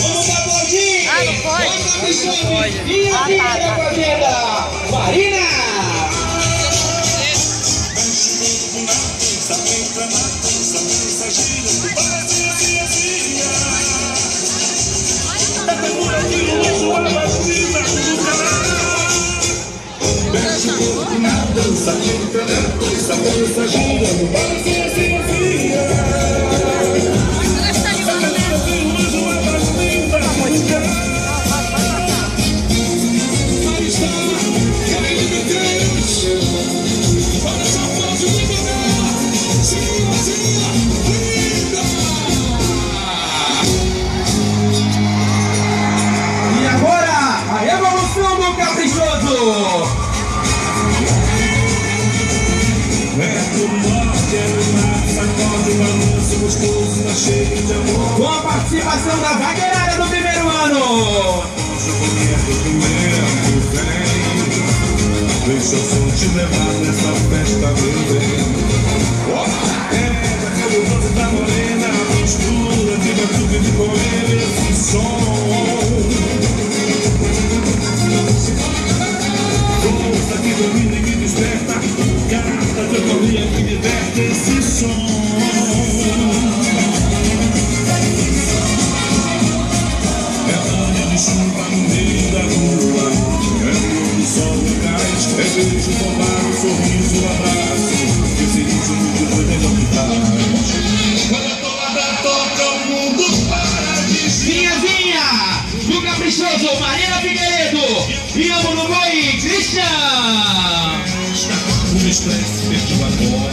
Vamos aplaudir! Ah, não pode? Não pode. E a primeira fazenda, Marina! Na dança, entra na dança, dança girando, balança assim, E agora, a revolução do caprichoso! Com a participação da vaqueirada do primeiro ano. Deixa eu só te levar nessa festa, meu bem. É cabuloso da morena, mistura de batuque de poeira, esse som. Força que domina e que desperta, gata de autoria que diverte esse som. É ano de chuva no meio da rua, é luz do sol no cais, é beijo bombado, sorriso, abraço, esse ritmo que foi melhor que faz. Quando a toada toca, o mundo para de Vinhazinha do caprichoso Marina Figueiredo e amo no boi Christian. o estresse perdeu agora.